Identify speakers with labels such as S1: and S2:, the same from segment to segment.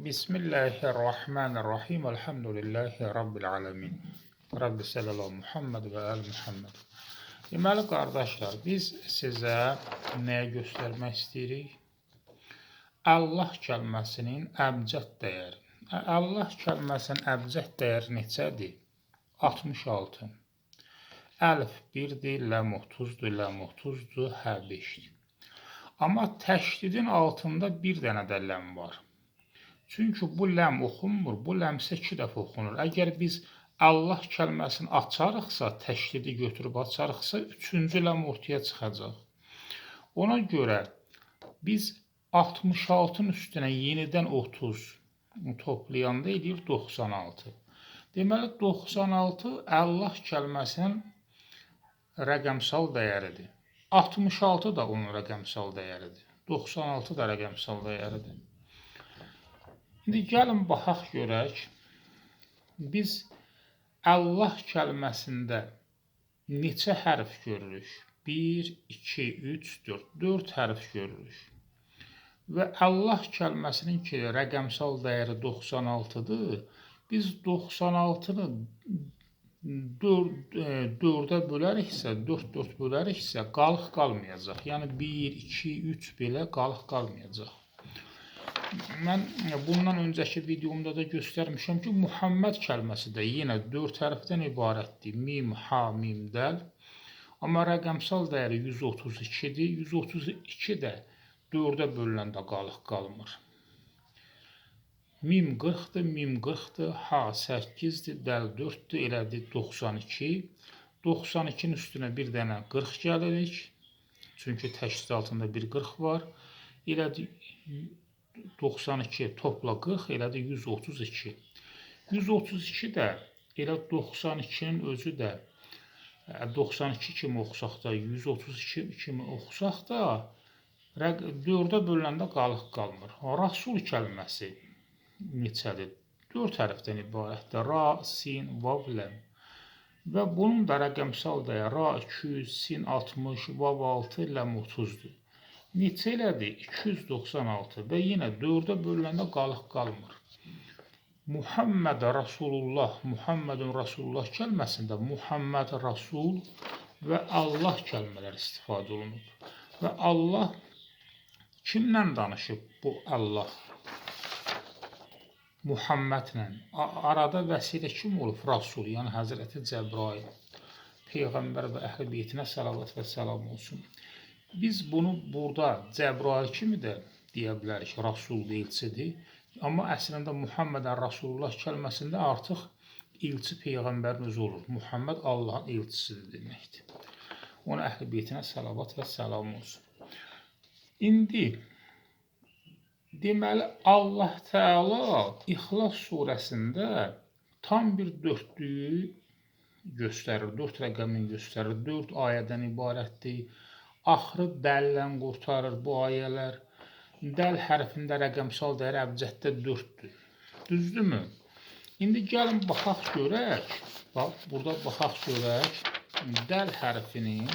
S1: Bismillahirrahmanirrahim. Elhamdülillahi Rabbil alemin. Rabbi sallallahu Muhammed və əl Muhammed. Deməli, qardaşlar, biz sizə nəyə göstərmək istəyirik? Allah kəlməsinin əbcəd dəyəri. Allah kəlməsinin əbcəd dəyəri neçədir? 66. Əlif 1-dir, ləm 30-dur, ləm 30-dur, hə 5-dir. Amma təşdidin altında bir dənə də ləm var. Çünki bu ləm oxunmur, bu ləmsə 2 dəfə oxunur. Əgər biz Allah kəlməsini açarıqsa, təşdidi götürüb açarıqsa, 3-cü ləm ortaya çıxacaq. Ona görə biz 66-nın üstünə yenidən 30 toplayanda edir 96. Deməli, 96 Allah kəlməsinin rəqəmsal dəyəridir. 66 da onun rəqəmsal dəyəridir. 96 da rəqəmsal dəyəridir. İndi gəlin baxaq görək, biz Allah kəlməsində neçə hərf görürük? 1, 2, 3, 4. 4 hərf görürük. Və Allah kəlməsinin ki, rəqəmsal dəyəri 96-dır. Biz 96-nı 4-ə böləriksə, 4 böləriksə, qalıq qalmayacaq. Yəni 1, 2, 3 belə qalıq qalmayacaq. Mən bundan öncəki videomda da göstərmişəm ki, Muhammed kəlməsi də yenə 4 hərfdən ibarətdir. Mim, ha, mim, dəl. Amma rəqəmsal dəyəri 132-dir. 132 də 4-ə bölüləndə qalıq qalmır. Mim 40-dır, mim 40-dır, ha 8-dir, dəl 4-dür, elədir 92. 92-nin üstünə bir dənə 40 gəlirik. Çünki təşdid altında bir 40 var. Elədir 92 topla 40 elədir 132. 132 də elə 92-nin özü də 92 kimi oxusaq da 132 kimi oxusaq da 4-ə bölüləndə qalıq qalmır. Rasul kəlməsi neçədir? 4 hərfdən ibarətdir. Ra, sin, vav, ləm. Və bunun da rəqəmsal dəyəri ra 200, sin 60, vav 6, ləm 30-dur. Neçə elədir? 296 və yenə 4-ə bölüləndə qalıq qalmır. Muhammed Rasulullah, Muhammedun Rasulullah kəlməsində Muhammed Rasul və Allah kəlmələr istifadə olunub. Və Allah kimlə danışıb bu Allah? Muhammedlə. Arada vəsilə kim olub? Rasul, yəni Həzrəti Cəbrail. Peyğəmbər və əhl-i beytinə salavat və salam olsun. Biz bunu burada Cəbrail kimi də deyə bilərik, Rasul elçidir. Amma əslində Muhammedən Rasulullah kəlməsində artıq elçi Peyğəmbərin özü olur. Muhammed Allahın elçisidir deməkdir. Ona əhl-i beytinə salavat və salam olsun. İndi deməli Allah Teala İxlas surəsində tam bir dördlüyü göstərir, 4 rəqəmin göstərir, 4 ayədən ibarətdir. Axırı dəllə qurtarır bu ayələr. Dəl hərfində rəqəmsal dəyəri əbcəddə 4-dür. Düzdürmü? İndi gəlin baxaq görək. Bax, burada baxaq görək. Dəl hərfinin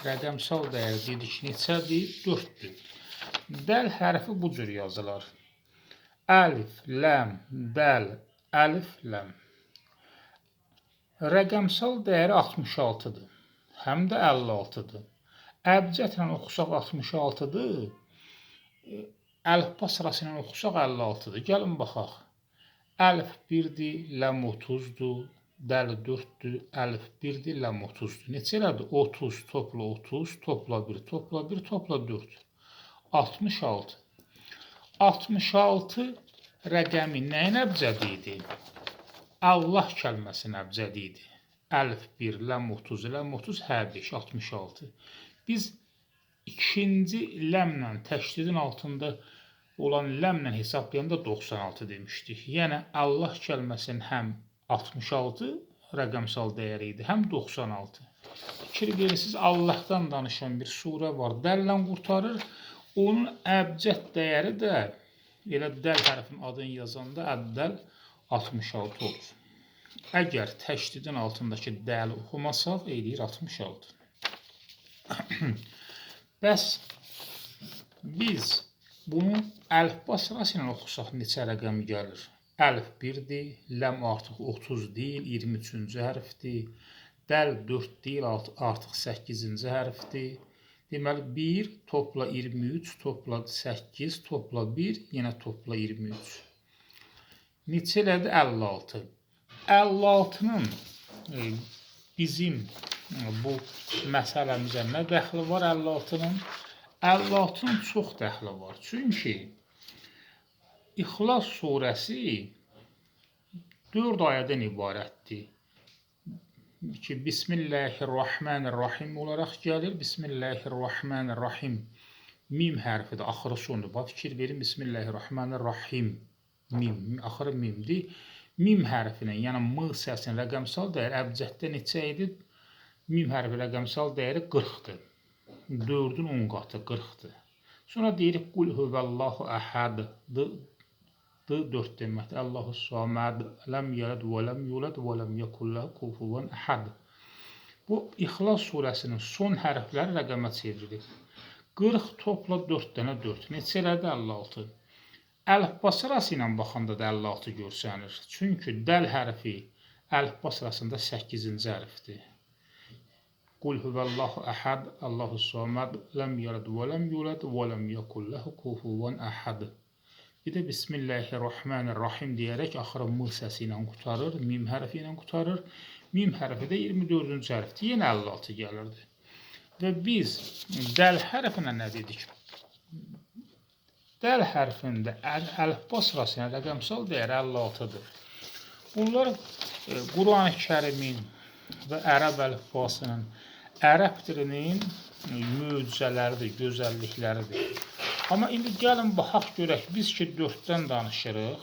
S1: rəqəmsal dəyəri dedik neçədir? 4-dür. Dəl hərfi bu cür yazılır. Əlif, ləm, dəl, əlif, ləm. Rəqəmsal dəyəri 66-dır. Həm də 56-dır. Əbcədlə oxusaq 66-dır, əlifba sırası ilə oxusaq 56-dır. Gəlin baxaq. Əlif 1-dir, ləm 30-dur, dəl 4-dür, əlif 1-dir, ləm 30-dur. Neçə elədir? 30, topla 30, topla 1, topla 1, topla 4. 66. 66 rəqəmi nəyin əbcədi idi? Allah kəlməsinin əbcədi idi. Əlif 1, ləm 30, ləm 30, hə 5, 66. Biz ikinci ləmlə, təşdidin altında olan ləmlə hesablayanda 96 demişdik. Yəni Allah kəlməsinin həm 66 rəqəmsal dəyəri idi, həm 96. Fikir verirsiniz, Allahdan danışan bir surə var, dəllə qurtarır. Onun əbcəd dəyəri də elə dəl hərfin adını yazanda əbdəl 66 olur. Əgər təşdidin altındakı dəli oxumasaq, eləyir 66. Bəs biz Bunu əlifba sırası ilə oxusaq neçə rəqəm gəlir? Əlif 1-dir, ləm artıq 30 deyil, 23-cü hərfdir. Dəl 4 deyil, artıq 8-ci hərfdir. Deməli 1 topla 23, topla 8, topla 1, yenə topla 23. Neçə elədi? 56. 56-nın bizim bu məsələmizə nə dəxli var 56-nın? 56-nın çox dəxli var. Çünki İxlas surəsi 4 ayədən ibarətdir. Ki Bismillahirrahmanirrahim olaraq gəlir. Bismillahirrahmanirrahim. Mim hərfi də axırı sondur. Bax fikir verin. Bismillahirrahmanirrahim. Mim, axırı mimdir. Mim hərfinin, yəni m səsinin rəqəmsal dəyəri əbcəddə neçə idi? Mim hərfi rəqəmsal dəyəri 40-dır. 4-ün 10 qatı 40-dır. Sonra deyirik Qul huvəllahu əhəd. 4 deməkdir. Allahu samad, ləm yəlid və ləm yulad və ləm yəkulləhu kufuvan əhəd. Bu İxlas surəsinin son hərfləri rəqəmə çevrilir. 40 topla 4 dənə 4. Neçə elədi? 56. Əlifba sırası ilə baxanda da 56 görsənir. Çünki dəl hərfi əlifba sırasında 8-ci hərfdir. Qul huvəllahu əhəd, Allahu samad, ləm yəlid və ləm yulad və ləm yəkulləhu kufuvan əhəd. Bir də Bismillahirrahmanirrahim deyərək axırı m səsi ilə qutarır, mim hərfi ilə qutarır. Mim hərfi də 24-cü hərfdir. Yenə 56 gəlirdi. Və biz dəl hərfinə nə dedik? Dəl hərfində əlifba sırası ilə rəqəmsal dəyəri 56-dır. Bunlar Quran-ı Kərimin və ərəb əlifbasının, ərəb dilinin möcüzələridir, gözəllikləridir. Amma indi gəlin baxaq görək, biz ki 4-dən danışırıq.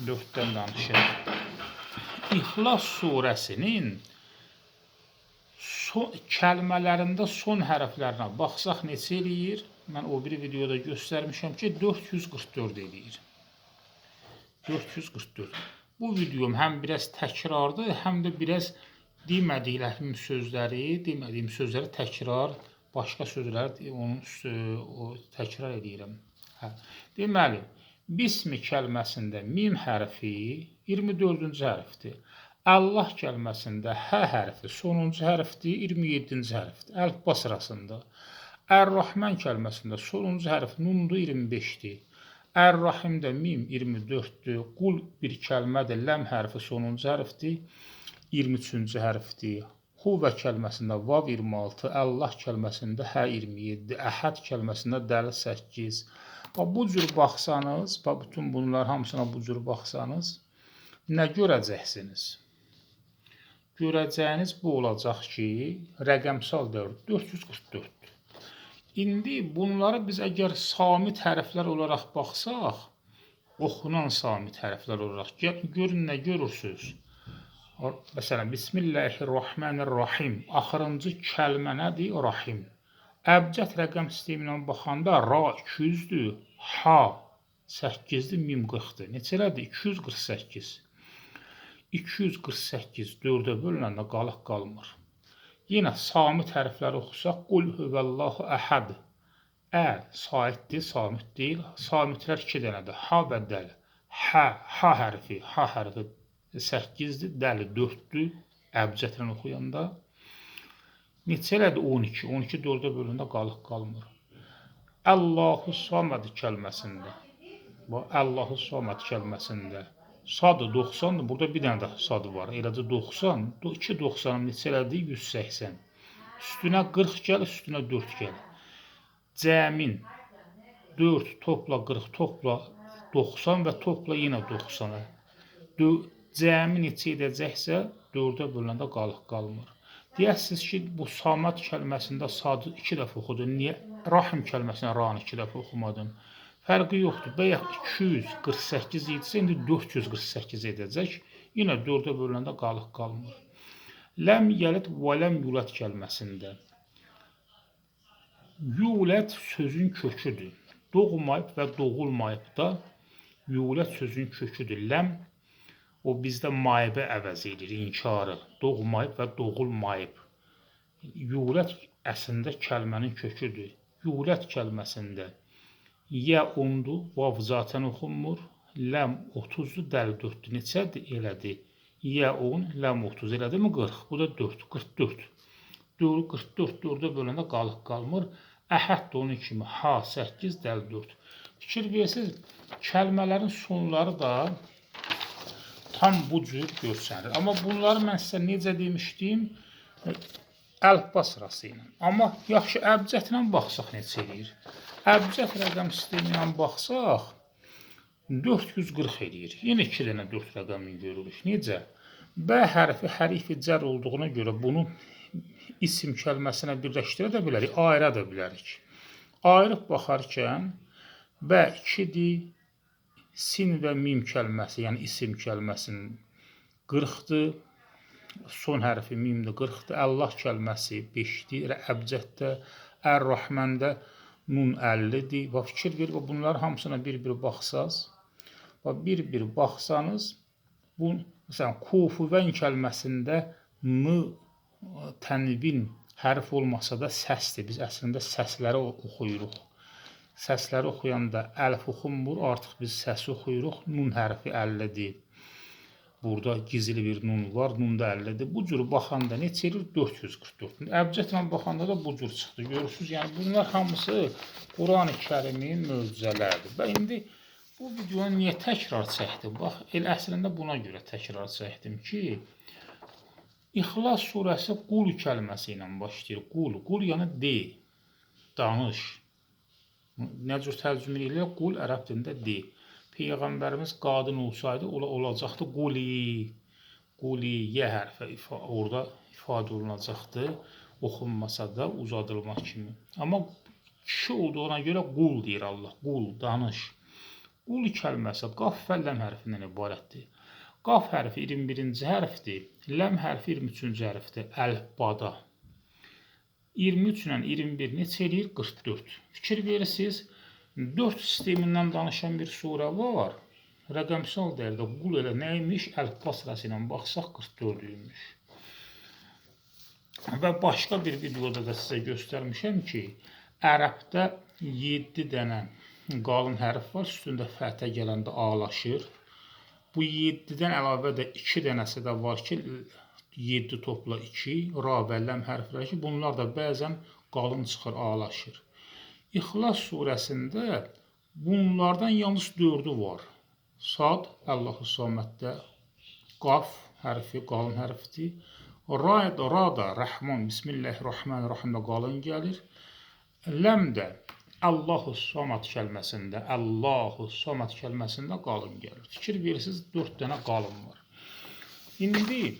S1: 4-dən danışırıq. İxlas surəsinin kəlmələrində son hərflərinə baxsaq neçə eləyir? Mən o bir videoda göstərmişəm ki 444 eləyir. 444. Bu videom həm biraz təkrardır, həm də biraz demədiyim sözləri təkrar, başqa sözləri təkrar edirəm. Deməli, Bismi kəlməsində mim hərfi 24-cü hərfdir. Allah kəlməsində hə hərfi sonuncu hərfdir, 27-ci hərfdir. Əlifba sırasında. Ər-Rahman kəlməsində sonuncu hərf nundur, 25-dir. Ər-Rahimdə mim 24-dür. Qul bir kəlmədir, ləm hərfi sonuncu hərfdir, 23-cü hərfdir. Huvə kəlməsində vav 26, Allah kəlməsində hə 27, əhəd kəlməsində dəl 8. Bu cür baxsanız, bütün bunlar hamısına bu cür baxsanız, nə görəcəksiniz? Görəcəyiniz bu olacaq ki, rəqəmsal dövr 444. İndi bunları biz əgər samit hərflər olaraq baxsaq, oxunan samit hərflər olaraq, görün nə görürsünüz? Məsələn, Bismillahirrahmanirrahim, axırıncı kəlmə nədir? Rahim. Əbcət rəqəm sistemi ilə baxanda ra 200-dür, ha 8-dir, mim 40-dır. Neçə elədir? 248. 248 4-ə bölünəndə qalıq qalmır. Yenə samit hərfləri oxusaq, Qul huvəllahu əhəd. Ə saitdir, samit deyil. Samitlər 2 dənədir. Ha və dəl. Ha hərfi 8-dir, dəli 4-dür. Əbcətlə oxuyanda. Neçə elədir? 12. 12 4-ə bölündə qalıq qalmır. Allahu samad kəlməsində. Allahu samad kəlməsində. Sadı 90-dır. Burada bir dənə də sadı var. Eləcə 90. 2 90-ın neçə elədi? 180. Üstünə 40 gəl, üstünə 4 gəl. Cəmin 4 topla 40 topla 90 və topla yenə 90-a. Cəmi neçə edəcəksə 4-ə bölündə qalıq qalmır. Deyəsiniz ki, bu samad kəlməsində sadı 2 dəfə oxudun. Niyə rahim kəlməsində ranı 2 dəfə oxumadın? Fərqi yoxdur. Bəyək 248 idisə, indi 448 edəcək. Yenə 4-ə bölündə qalıq qalmır. Ləm yəlid və ləm yulad kəlməsində. Yulad sözün köküdür. Doğmayıb və doğulmayıb da yulad sözün köküdür. Ləm o bizdə maibə əvəz edir, inkarı. Doğmayıb və doğulmayıb. Yulad əslində kəlmənin köküdür. Yulad kəlməsində Yə 10-dur, vav zaten oxunmur. Ləm 30-dur, dəl 4-dür. Neçədir? Elədir. Yə 10, ləm 30 elədir mi? 40. Bu da 4, 44. 44 4-ə böləndə qalıq qalmır. Əhəd də onun kimi. Ha 8, dəl 4. Fikir verirsiniz, kəlmələrin sonları da tam bu cür görsənir. Amma bunları mən sizə necə demişdim? Əlifba sırası ilə. Amma yaxşı əbcədlə baxsaq necə eləyir? Əbcəd rəqəm sistemi ilə baxsaq 440 eləyir. Yenə 2 dənə 4 rəqəmini görürük. Necə? B hərfi hərfi cər olduğuna görə bunu isim kəlməsinə birləşdirə də bilərik, ayıra da bilərik. Ayırıb baxarkən B 2-dir, sin və mim kəlməsi, yəni isim kəlməsinin 40-dır, son hərfi mimdə 40-dır, Allah kəlməsi 5-dir, əbcəddə, Ər-Rahməndə nun 50-dir. Və fikir verir, bunların hamısına bir-bir baxsaz, və bir-bir baxsanız, bu, məsələn, kufuvən kəlməsində n tənvin hərf olmasa da səsdir. Biz əslində səsləri oxuyuruq. Səsləri oxuyanda əlif oxunmur, artıq biz səsi oxuyuruq. Nun hərfi 50-dir. Burada gizli bir nun var, nun da 50-dir. Bu cür baxanda neçə edir? 444. Əbcədlə baxanda da bu cür çıxdı. Görürsünüz, yəni bunlar hamısı Quran-ı Kərimin möcüzələridir. Və indi bu videonu niyə təkrar çəkdim? Bax, əslində buna görə təkrar çəkdim ki, İxlas surəsi qul kəlməsi ilə başlayır. Qul yəni de, danış. Nə cür tərcümə edilir? Qul ərəb dilində de. Peyğəmbərimiz qadın olsaydı, olacaqdı quli. Quliyə hərfi orada ifadə olunacaqdı. Oxunmasa da uzadılmaq kimi. Amma kişi olduğuna görə qul deyir Allah. Qul, danış. Qul kəlməsi qaf və ləm hərfindən ibarətdir. Qaf hərfi 21-ci hərfdir. Ləm hərfi 23-cü hərfdir. Əlifbada. 23 ilə 21 neçə eləyir? 44. Fikir verirsiniz, 4 sistemindən danışan bir surə var. Rəqəmsal dəyərdə qul elə nəymiş? Əlifba sırası ilə baxsaq 44-üymüş. Və başqa bir videoda da sizə göstərmişəm ki, ərəbdə 7 dənə qalın hərf var. Üstündə fətə gələndə ağlaşır. Bu 7-dən əlavə də 2 dənəsi də var ki, 7 topla 2, ra və ləm hərfləri ki, bunlar da bəzən qalın çıxır, ağlaşır. İxlas surəsində bunlardan yalnız 4-ü var. Sad, Allahu Saməddə, qaf hərfi, qalın hərfdir. Ra da, Rəhman, Bismillahirrahmanirrahim də qalın gəlir. Ləm də Allahu Samad kəlməsində, qalın gəlir. Fikir verirsiniz, 4 dənə qalın var. İndi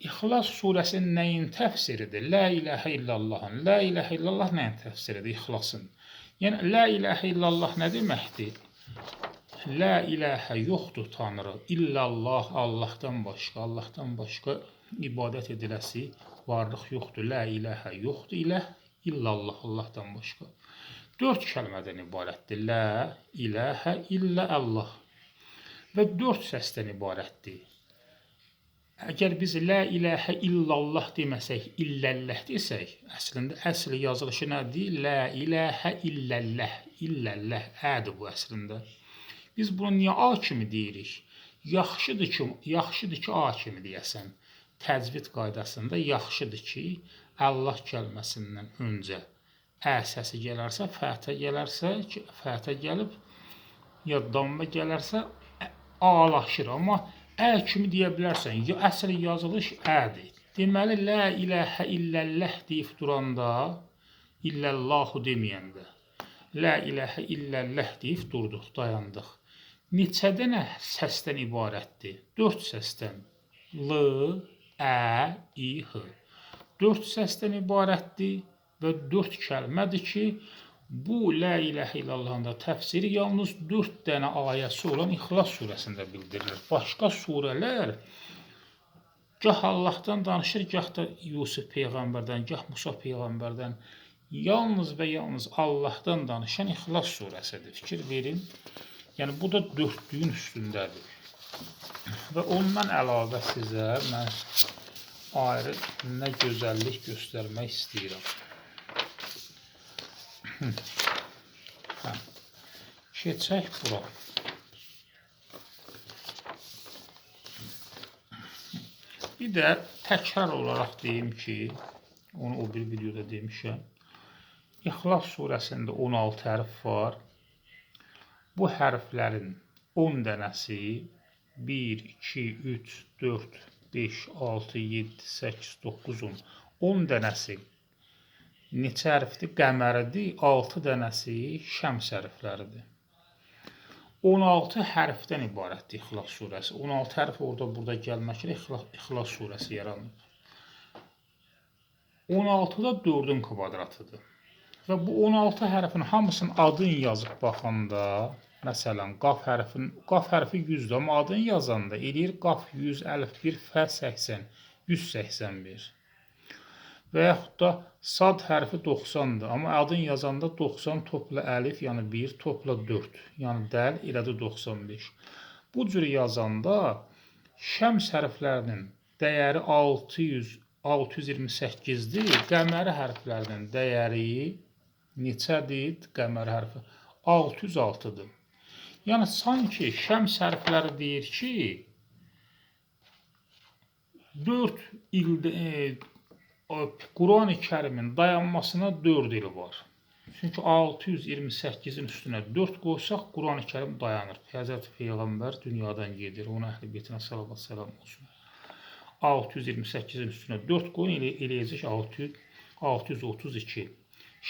S1: İxlas surəsinin nəyin təfsiridir? La iləhə illallahın. La iləhə illallah nəyin təfsiridir? İxlasın. Yəni, la iləhə illallah nə deməkdir? La iləhə yoxdur Tanrı, illallah, Allahdan başqa ibadət ediləsi varlıq yoxdur. La iləhə yoxdur, iləh illallah, Allahdan başqa. 4 kəlmədən ibarətdir. La iləhə illə Allah. Və 4 səsdən ibarətdir. Əgər biz la iləhə illallah deməsək, illəlləh desək, əslində əsli yazılışı nədir? La iləhə illəlləh. İlləlləh, ədir bu əslində. Biz bunu niyə A kimi deyirik? Yaxşıdır ki, A kimi deyəsən. Təcvid qaydasında yaxşıdır ki, Allah kəlməsindən öncə ə səsi gələrsə, fətə gələrsə, fətə gəlib, ya dammə gələrsə, ağlaşır. Amma ə kimi deyə bilərsən, əsli yazılış ədir. Deməli, la iləhə illəlləh deyib duranda, illəllahu deməyəndə, la iləhə illəlləh deyib durduq, dayandıq. Neçə dənə səsdən ibarətdir? 4 səsdən. L, ə, i, h. 4 səsdən ibarətdir və 4 kəlmədir ki, bu la iləhə illallahın da təfsiri yalnız 4 dənə ayəsi olan İxlas surəsində bildirilir. Başqa surələr gah Allahdan danışır, gah da Yusuf Peyğəmbərdən, gah Musa Peyğəmbərdən, yalnız və yalnız Allahdan danışan İxlas surəsidir. Fikir verin. Yəni, bu da 4-lüyün üstündədir. Və ondan əlavə sizə mən ayrı nə gözəllik göstərmək istəyirəm. Hə. Keçək bura. Bir də təkrar olaraq deyim ki, onu o bir videoda demişəm. İxlas surəsində 16 hərf var. Bu hərflərin 10 dənəsi 1, 2, 3, 4, 5, 6, 7, 8, 9, 10. 10 dənəsi neçə hərfdir? Qəməridir. 6 dənəsi şəms hərfləridir. 16 hərfdən ibarətdir İxlas surəsi. 16 hərf orada burada gəlməklə İxlas surəsi yaranıb. 16 da 4-ün kvadratıdır. Və bu 16 hərfin hamısının adını yazıb baxanda, məsələn, qaf hərfi 100-dür, amma adını yazanda eləyir qaf 100, əlif 1, fə 80, 181. Və yaxud da sad hərfi 90-dır, amma adını yazanda 90 topla əlif, yəni 1, topla 4, yəni dəl, elədi 95. Bu cür yazanda şəms hərflərinin dəyəri 628-dir, qəməri hərflərinin dəyəri neçədir? Qəməri hərfi 606-dır. Yəni, sanki şəms hərfləri deyir ki, 4 ildə Quran-ı Kərimin dayanmasına 4 il var. Çünki 628-in üstünə 4 qoysaq, Quran-ı Kərim dayanır. Həzrəti Peyğəmbər dünyadan gedir, ona əhl-i beytinə salavat səlam olsun. 628-in üstünə 4 qoyun, eləyəcək 632.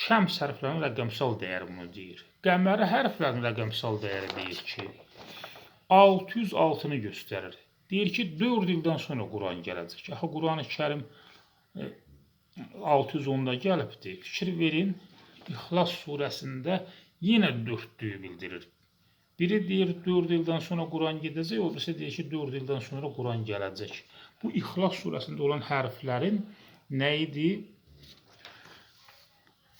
S1: Şəms hərflərinin rəqəmsal dəyəri bunu deyir. Qəməri hərflərinin rəqəmsal dəyəri deyir ki, 606-nı göstərir. Deyir ki, 4 ildən sonra Quran gələcək. Axı, Quran-ı Kərim 610-da gəlibdir. Fikir verin, İxlas surəsində yenə 4-lüyü bildirir. Biri deyir 4 ildən sonra Quran gedəcək, o birisi deyir ki 4 ildən sonra Quran gələcək. Bu İxlas surəsində olan hərflərin nə idi?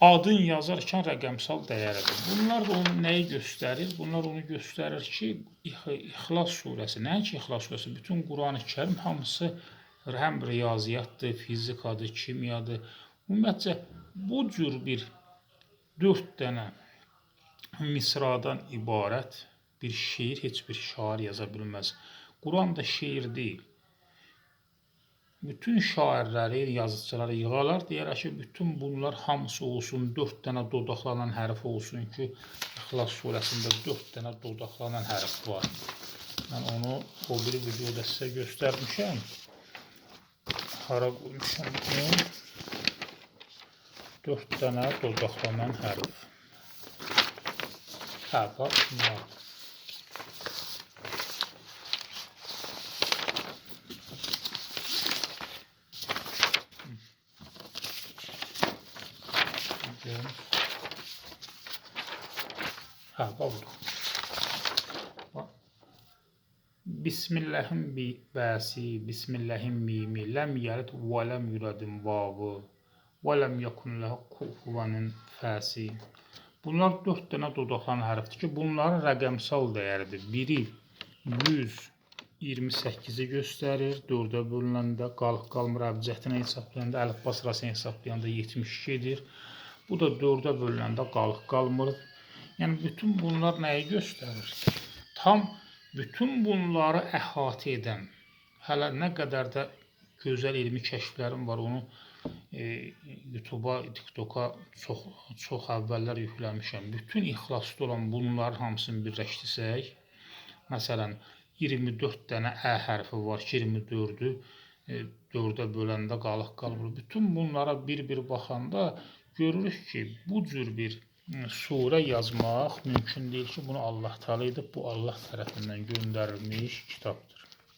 S1: Adın yazarkən rəqəmsal dəyəridir. Bunlar da onu nəyi göstərir? Bunlar onu göstərir ki, İxlas surəsi, nəinki İxlas surəsi, bütün Quran-ı Kərim hamısı həm riyaziyyatdır, fizikadır, kimyadır. Ümumiyyətcə, bu cür bir 4 dənə misradan ibarət bir şeir heç bir şair yaza bilməz. Quran da şeir deyil. Bütün şairləri, yazıçıları yığarlar, deyərək ki, bütün bunlar hamısı olsun, 4 dənə dodaqlanan hərf olsun ki, İxlas surəsində 4 dənə dodaqlanan hərf var. Mən onu o bir videoda sizə göstərmişəm. Hara qoymuşam bunu? 4 dənə dodaqlanan hərf. Hə, bax, bunlar. Hə, bax, budur. Bismillahim bəsi, Bismillahim mimi, ləm yəlid və ləm yuradim vavı, və ləm yakun ləhu kufuvanın fəsi. Bunlar 4 dənə dodaqlanan hərfdir ki, bunların rəqəmsal dəyəridir. Biri 128-i göstərir, 4-ə bölünəndə, qalıq qalmır əbcəhdini hesablayanda, əlifba sırasını hesablayanda 72-dir. Bu da 4-ə bölünəndə qalıq qalmır. Yəni, bütün bunlar nəyi göstərir? Tam bütün bunları əhatə edən, hələ nə qədər də gözəl elmi kəşflərim var, onu YouTube-a, TikTok-a çox əvvəllər yükləmişəm. Bütün ixlasda olan bunların hamısını birləşdirsək, məsələn, 24 dənə ə hərfi var ki, 24-ü 4-ə böləndə qalıq qalmır. Bütün bunlara bir-bir baxanda görürük ki, bu cür bir surə yazmaq mümkün deyil ki, bunu Allah təala edib, bu Allah tərəfindən göndərilmiş kitabdır.